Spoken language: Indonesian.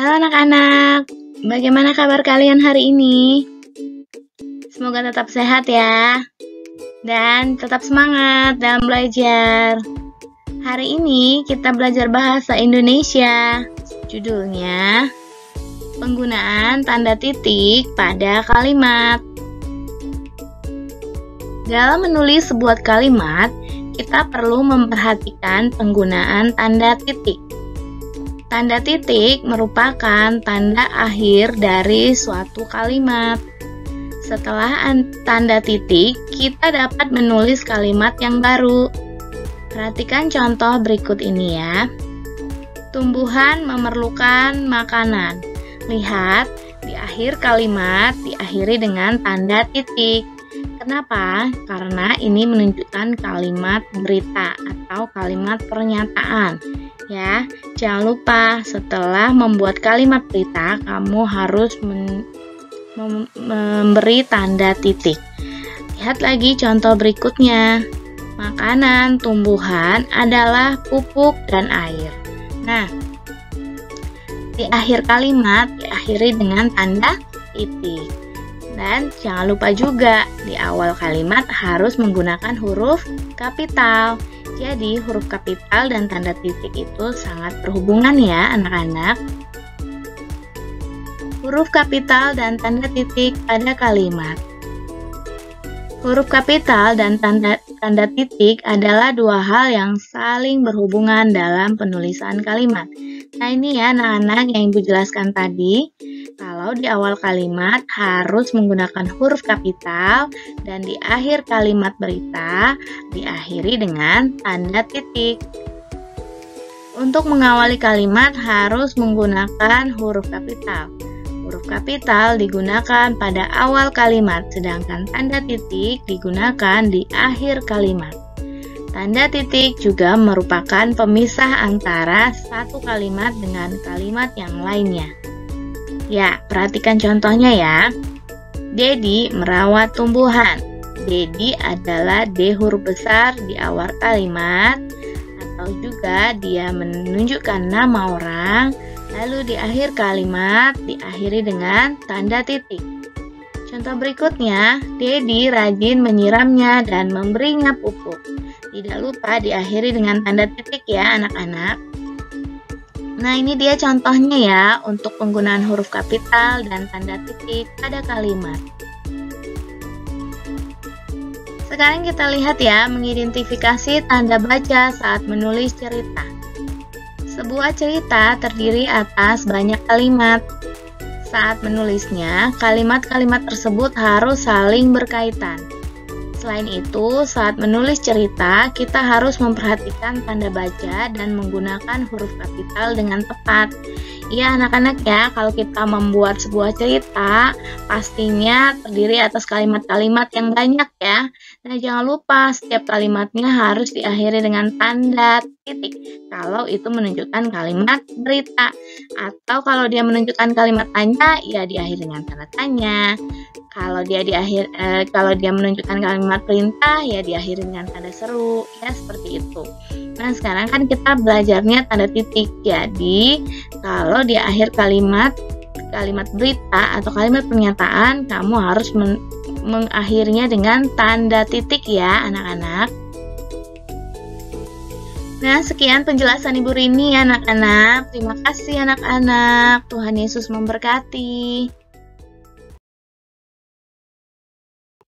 Halo anak-anak, bagaimana kabar kalian hari ini? Semoga tetap sehat ya, dan tetap semangat dalam belajar. Hari ini kita belajar bahasa Indonesia. Judulnya, penggunaan tanda titik pada kalimat. Dalam menulis sebuah kalimat, kita perlu memperhatikan penggunaan tanda titik. Tanda titik merupakan tanda akhir dari suatu kalimat. Setelah tanda titik, kita dapat menulis kalimat yang baru. Perhatikan contoh berikut ini ya. Tumbuhan memerlukan makanan. Lihat, di akhir kalimat diakhiri dengan tanda titik. Kenapa? Karena ini menunjukkan kalimat berita atau kalimat pernyataan. Ya, jangan lupa setelah membuat kalimat berita, kamu harus memberi tanda titik. Lihat lagi contoh berikutnya. Makanan tumbuhan adalah pupuk dan air. Nah, di akhir kalimat diakhiri dengan tanda titik. Dan jangan lupa juga di awal kalimat harus menggunakan huruf kapital. Jadi huruf kapital dan tanda titik itu sangat berhubungan ya anak-anak. Huruf kapital dan tanda titik pada kalimat. Huruf kapital dan tanda titik adalah dua hal yang saling berhubungan dalam penulisan kalimat. Nah ini ya anak-anak yang Ibu jelaskan tadi. Kalau di awal kalimat harus menggunakan huruf kapital dan di akhir kalimat berita diakhiri dengan tanda titik. Untuk mengawali kalimat harus menggunakan huruf kapital. Huruf kapital digunakan pada awal kalimat, sedangkan tanda titik digunakan di akhir kalimat. Tanda titik juga merupakan pemisah antara satu kalimat dengan kalimat yang lainnya. Ya, perhatikan contohnya ya. Dedi merawat tumbuhan. Dedi adalah D huruf besar di awal kalimat, atau juga dia menunjukkan nama orang, lalu di akhir kalimat diakhiri dengan tanda titik. Contoh berikutnya, Dedi rajin menyiramnya dan memberinya pupuk. Tidak lupa diakhiri dengan tanda titik ya anak-anak. Nah ini dia contohnya ya untuk penggunaan huruf kapital dan tanda titik pada kalimat. Sekarang kita lihat ya mengidentifikasi tanda baca saat menulis cerita. Sebuah cerita terdiri atas banyak kalimat. Saat menulisnya, kalimat-kalimat tersebut harus saling berkaitan. Selain itu, saat menulis cerita, kita harus memperhatikan tanda baca dan menggunakan huruf kapital dengan tepat. Ya anak-anak ya, kalau kita membuat sebuah cerita, pastinya terdiri atas kalimat-kalimat yang banyak ya. Nah jangan lupa setiap kalimatnya harus diakhiri dengan tanda titik. Kalau itu menunjukkan kalimat berita. Atau kalau dia menunjukkan kalimat tanya, ya diakhiri dengan tanda tanya. Kalau dia menunjukkan kalimat perintah, ya diakhiri dengan tanda seru, ya seperti itu. Nah, sekarang kan kita belajarnya tanda titik. Jadi, kalau di akhir kalimat berita atau kalimat pernyataan, kamu harus mengakhirinya dengan tanda titik ya, anak-anak. Nah, sekian penjelasan Ibu Rini, anak-anak. Terima kasih, anak-anak. Tuhan Yesus memberkati.